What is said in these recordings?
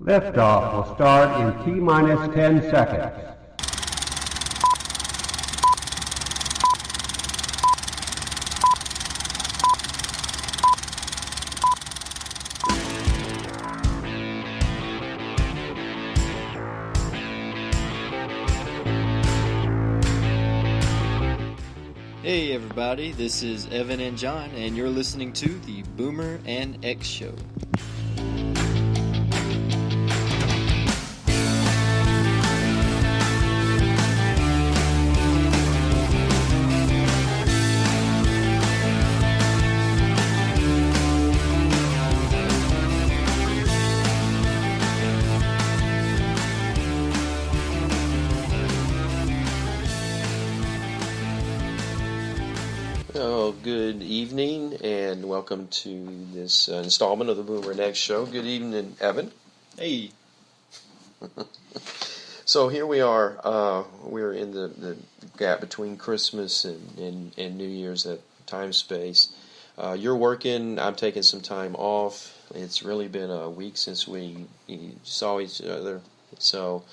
Liftoff will start in T-minus 10 seconds. Hey everybody, this is Evan and John, and you're listening to the Boomer and X Show. Good evening, and welcome to this installment of the Boomer and X Show. Good evening, Evan. Hey. So here we are. We're in the gap between Christmas and New Year's, that time space. You're working. I'm taking some time off. It's really been a week since we saw each other. So,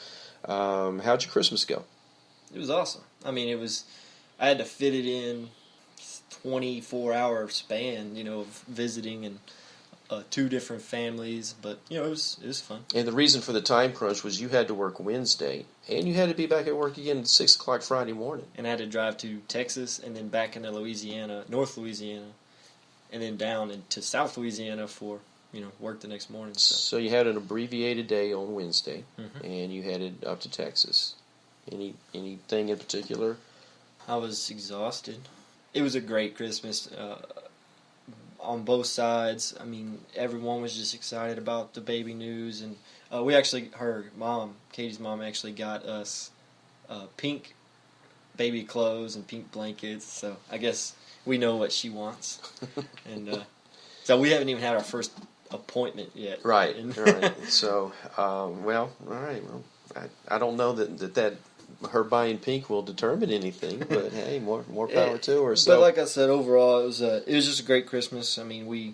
how'd your Christmas go? It was awesome. I had to fit it in 24-hour span, of visiting and two different families, but it was fun. And the reason for the time crunch was you had to work Wednesday, and you had to be back at work again at 6 o'clock Friday morning. And I had to drive to Texas and then back into Louisiana, North Louisiana, and then down into South Louisiana for work the next morning. So you had an abbreviated day on Wednesday, and you headed up to Texas. Anything in particular? I was exhausted. It was a great Christmas on both sides. Everyone was just excited about the baby news, and Katie's mom actually got us pink baby clothes and pink blankets, so I guess we know what she wants. And so we haven't even had our first appointment yet. Right. So, all right. Well, I don't know that her buying pink will determine anything, but hey, more power to her. So. But like I said, overall, it was just a great Christmas. We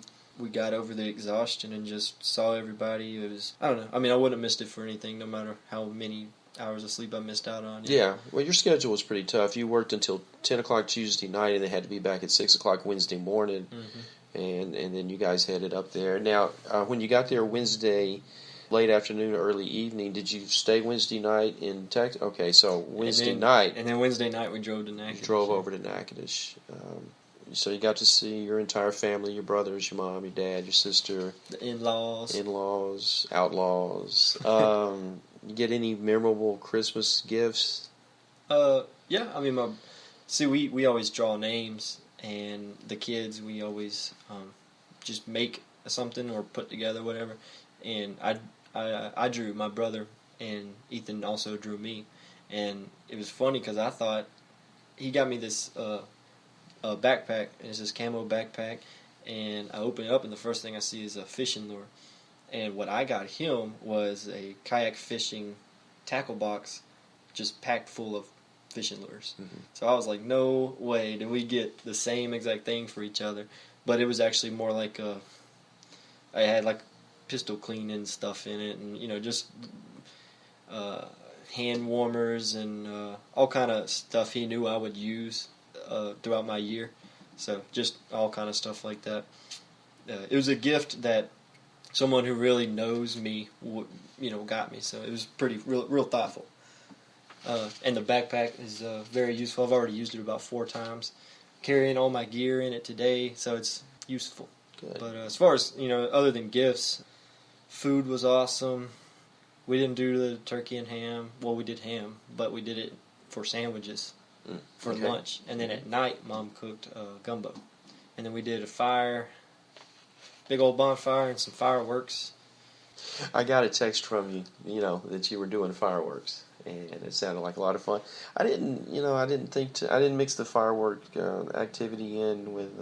got over the exhaustion and just saw everybody. It was, I don't know. I wouldn't have missed it for anything, no matter how many hours of sleep I missed out on. Yeah. Well, your schedule was pretty tough. You worked until 10 o'clock Tuesday night, and they had to be back at 6 o'clock Wednesday morning, and then you guys headed up there. Now, when you got there Wednesday late afternoon, early evening, did you stay Wednesday night in Texas? Okay, so Wednesday night. And then Wednesday night we drove to Natchitoches. Drove over to Natchitoches. So you got to see your entire family, your brothers, your mom, your dad, your sister. The in-laws. Outlaws. You get any memorable Christmas gifts? Yeah, we always draw names, and the kids, we always just make something or put together whatever. And I drew my brother, and Ethan also drew me, and it was funny because I thought he got me this backpack, and it's this camo backpack, and I open it up, and the first thing I see is a fishing lure, and what I got him was a kayak fishing tackle box, just packed full of fishing lures. So I was like, no way did we get the same exact thing for each other, but it was actually more like I had like pistol cleaning stuff in it, and just hand warmers and all kind of stuff he knew I would use throughout my year. So just all kind of stuff like that. It was a gift that someone who really knows me got me. So it was real thoughtful. And the backpack is very useful. I've already used it about 4 times. Carrying all my gear in it today, so it's useful. Good. But as far as other than gifts, food was awesome. We didn't do the turkey and ham. Well, we did ham, but we did it for sandwiches for lunch. And then at night, Mom cooked gumbo. And then we did a fire, big old bonfire, and some fireworks. I got a text from you, that you were doing fireworks, and it sounded like a lot of fun. I didn't mix the firework activity in with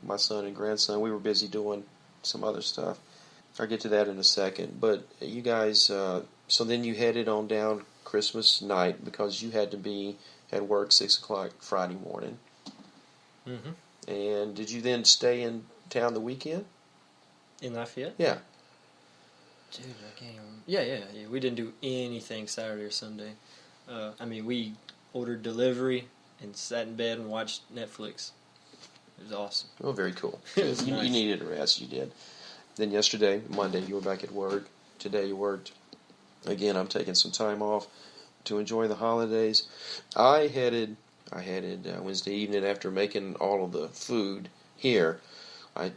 my son and grandson. We were busy doing some other stuff. I'll get to that in a second. But you guys, so then you headed on down Christmas night because you had to be at work 6 o'clock Friday morning. And did you then stay in town the weekend? In Lafayette? Yeah. Dude, I can't even... Yeah. We didn't do anything Saturday or Sunday. We ordered delivery and sat in bed and watched Netflix. It was awesome. Oh, very cool. It was You nice. needed a rest, you did. Then yesterday, Monday, you were back at work. Today you worked. Again, I'm taking some time off to enjoy the holidays. I headed Wednesday evening after making all of the food here. I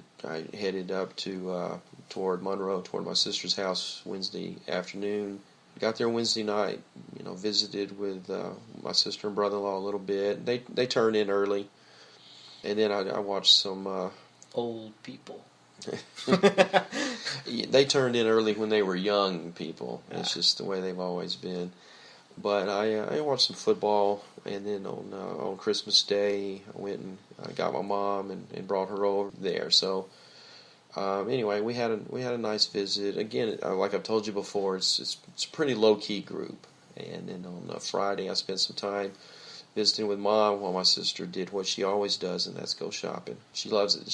headed up to toward Monroe, toward my sister's house Wednesday afternoon. Got there Wednesday night. Visited with my sister and brother-in-law a little bit. They turned in early, and then I watched some old people. They turned in early when they were young people. It's just the way they've always been. But I watched some football, and then on Christmas Day, I went and got my mom and brought her over there. So anyway, we had a nice visit. Again, like I've told you before, it's a pretty low key group. And then on Friday, I spent some time visiting with Mom while my sister did what she always does, and that's go shopping. She loves it.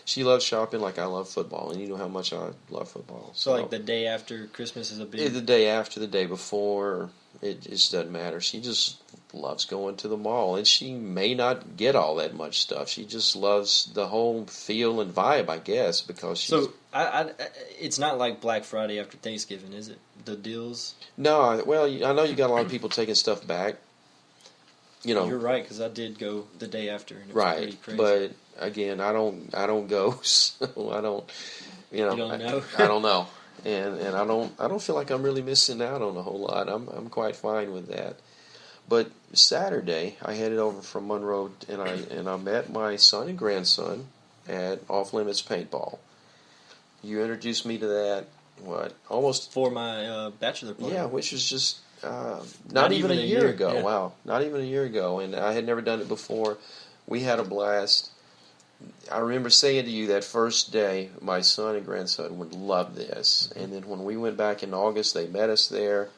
She loves shopping like I love football, and you know how much I love football. So like the day after Christmas is a big... The day after, the day before, it just doesn't matter. She just loves going to the mall, and she may not get all that much stuff. She just loves the whole feel and vibe, I guess, because she's... So it's not like Black Friday after Thanksgiving, is it? The deals? No, well, I know you got a lot of people taking stuff back. You're right, because I did go the day after, and it was pretty crazy. But again, I don't go, so I don't. You don't know. I don't know, and I don't feel like I'm really missing out on a whole lot. I'm quite fine with that. But Saturday, I headed over from Monroe, and I met my son and grandson at Off Limits Paintball. You introduced me to that. Almost for my bachelor party. Yeah, which was just. Not even a year ago. Yeah. Wow, not even a year ago, and I had never done it before. We had a blast. I remember saying to you that first day, my son and grandson would love this. And then when we went back in August, they met us there,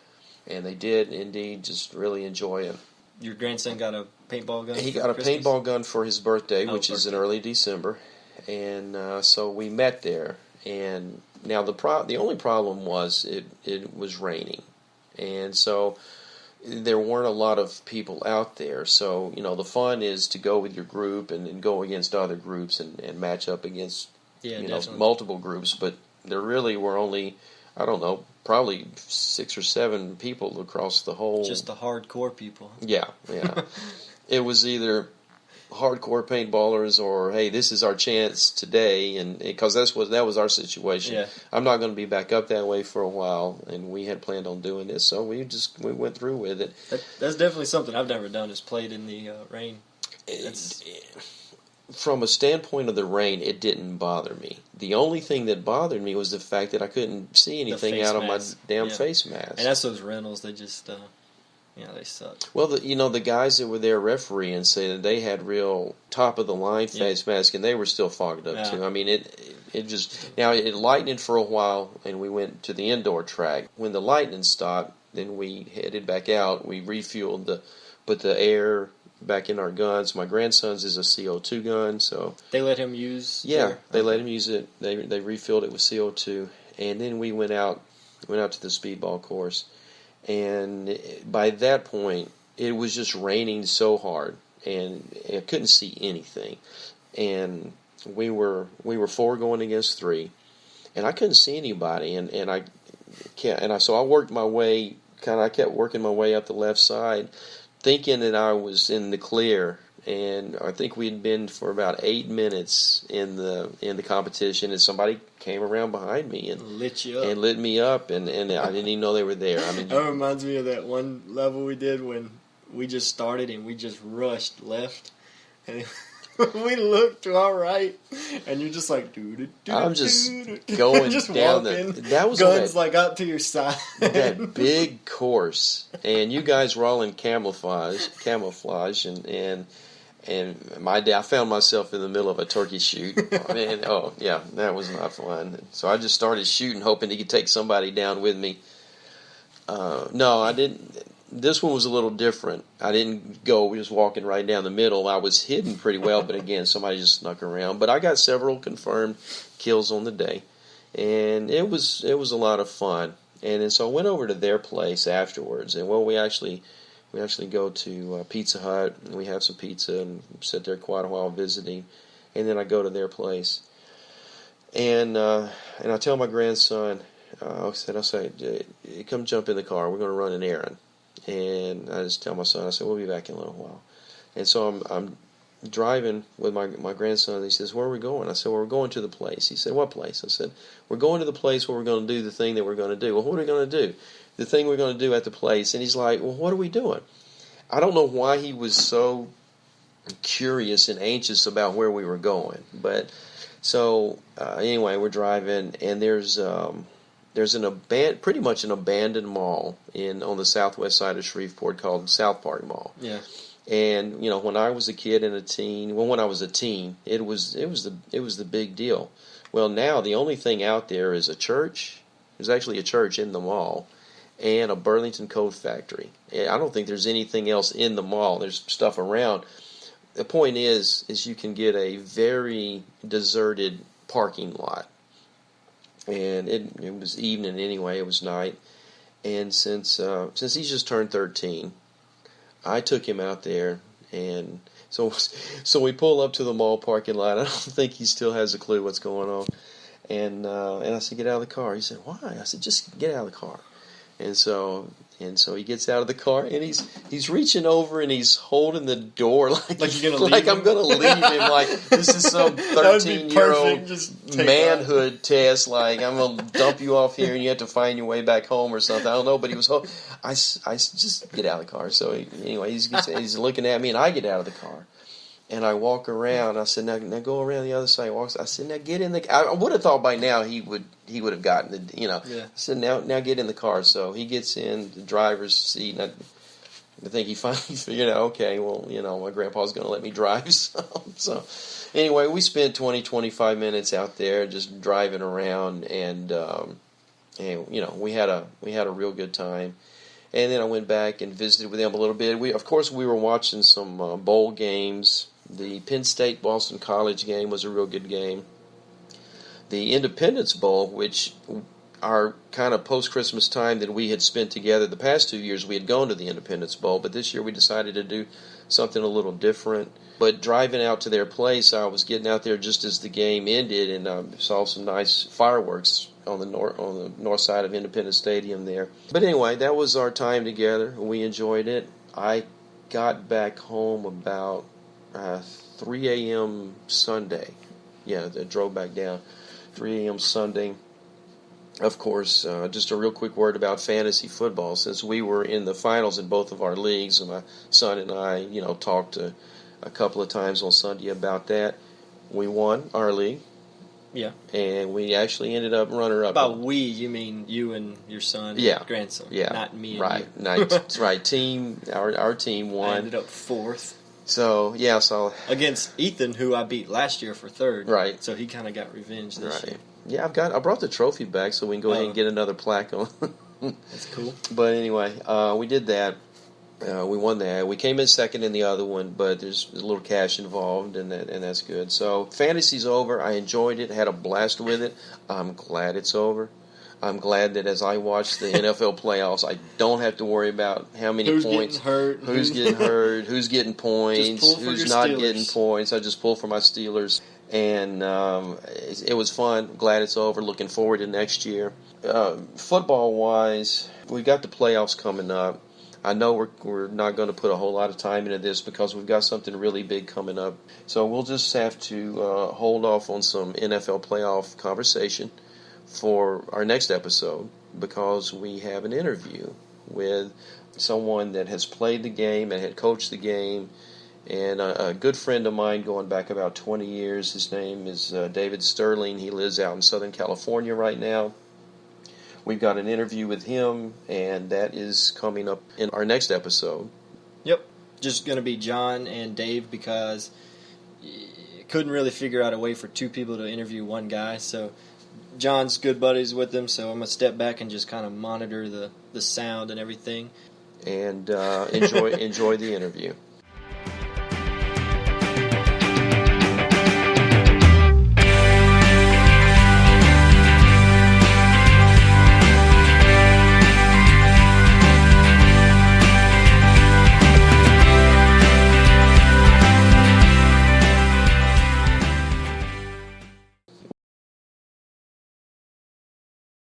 and they did indeed just really enjoy it. Your grandson got a paintball gun? He got a paintball gun for his birthday, which is in early December, and so we met there. And now the only problem was it was raining. And so there weren't a lot of people out there. So, the fun is to go with your group and go against other groups and match up against multiple groups. But there really were only, I don't know, probably 6 or 7 people across the whole... Just the hardcore people. Yeah. It was either hardcore paintballers or, hey, this is our chance today, and because that was our situation. Yeah. I'm not going to be back up that way for a while, and we had planned on doing this, so we went through with it. That's definitely something I've never done, is played in the rain. From a standpoint of the rain, it didn't bother me. The only thing that bothered me was the fact that I couldn't see anything out of my damn face mask. And that's those rentals. They just... they suck. Well, the guys that were there refereeing say that they had real top-of-the-line face mask, and they were still fogged up, too. I mean, it just... Now, it lightened for a while, and we went to the indoor track. When the lightning stopped, then we headed back out. We refueled, put the air back in our guns. My grandson's is a CO2 gun, so... They let him use... They let him use it. They refilled it with CO2, and then we went out to the speedball course. And by that point, it was just raining so hard, and I couldn't see anything. And we were 4 going against 3, and I couldn't see anybody. So I worked my way. I kept working my way up the left side, thinking that I was in the clear. And I think we'd been for about 8 minutes in the competition, and somebody came around behind me and lit you up. And lit me up, and I didn't even know they were there. I mean, that reminds me of that one level we did when we just started and we just rushed left, and we looked to our right, and you're just like, I'm just going just down walking, that was guns like out to your side. That big course, and you guys were all in camouflage, and my day, I found myself in the middle of a turkey shoot. Man, that was not fun. So I just started shooting, hoping to take somebody down with me. No, I didn't. This one was a little different. I didn't go just walking right down the middle. I was hidden pretty well, but again, somebody just snuck around. But I got several confirmed kills on the day. and it was a lot of fun. And then so I went over to their place afterwards, and we actually go to Pizza Hut, and we have some pizza and sit there quite a while visiting, and then I go to their place, and I tell my grandson, I say, come jump in the car, we're going to run an errand, and I just tell my son, I said, we'll be back in a little while, and so I'm driving with my grandson, and he says, where are we going? I said, well, we're going to the place. He said, what place? I said, we're going to the place where we're going to do the thing that we're going to do. Well, what are we going to do? The thing we're going to do at the place. And he's like, well, what are we doing? I don't know why he was so curious and anxious about where we were going. But so anyway, we're driving, and there's pretty much an abandoned mall on the southwest side of Shreveport called South Park Mall. Yeah. And when I was a kid and a teen, when I was a teen, it was the big deal. Well, now the only thing out there is a church. There's actually a church in the mall, and a Burlington coat factory. And I don't think there's anything else in the mall. There's stuff around. The point is you can get a very deserted parking lot. And it was evening anyway. It was night. And since he's just turned 13. I took him out there, and so we pull up to the mall parking lot. I don't think he still has a clue what's going on. And I said, get out of the car. He said, why? I said, just get out of the car. And so he gets out of the car, and he's reaching over and he's holding the door like you're gonna leave I'm going to leave him. Like this is some 13-year-old manhood test. Like I'm going to dump you off here and you have to find your way back home or something. I don't know, but he was. I just get out of the car. So anyway, he's looking at me, and I get out of the car. And I walk around. I said, now go around the other side. I said, now get in the car. I would have thought by now he would have gotten it, Yeah. I said, now get in the car. So he gets in the driver's seat, and I think he finally figured out, okay, well, my grandpa's going to let me drive. So anyway, we spent 20-25 minutes out there just driving around, and we had a real good time. And then I went back and visited with them a little bit. We were watching some bowl games. The Penn State-Boston College game was a real good game. The Independence Bowl, which our kind of post-Christmas time that we had spent together the past 2 years, we had gone to the Independence Bowl, but this year we decided to do something a little different. But driving out to their place, I was getting out there just as the game ended, and I saw some nice fireworks on the north side of Independence Stadium there. But anyway, that was our time together. We enjoyed it. I got back home about 3 a.m. Sunday. Yeah, I drove back down 3 a.m. Sunday. Of course, just a real quick word about fantasy football. Since we were in the finals in both of our leagues, and my son and I, talked a couple of times on Sunday about that. We won our league. Yeah. And we actually ended up runner-up. By we, you mean you and your son and grandson. Yeah. Not me and right. you. Right. That's right. Our team won. I ended up fourth. So, against Ethan, who I beat last year for third. Right. So he kind of got revenge this year. Yeah, I brought the trophy back so we can go ahead and get another plaque on. That's cool. But anyway, we did that. We won that. We came in second in the other one, but there's a little cash involved, and that's good. So fantasy's over. I enjoyed it. Had a blast with it. I'm glad it's over. I'm glad that as I watch the NFL playoffs, I don't have to worry about how many points, who's getting hurt, who's getting points, who's not getting points. I just pull for my Steelers, and it was fun. Glad it's over. Looking forward to next year. Football-wise, we've got the playoffs coming up. I know we're not going to put a whole lot of time into this because we've got something really big coming up. So we'll just have to hold off on some NFL playoff conversation for our next episode because we have an interview with someone that has played the game and had coached the game, and a good friend of mine going back about 20 years. His name is David Sterling. He lives out in Southern California right now. We've got an interview with him, and that is coming up in our next episode. Yep. Just going to be John and Dave because couldn't really figure out a way for two people to interview one guy. So John's good buddies with him, so I'm going to step back and just kind of monitor the sound and everything. And enjoy the interview.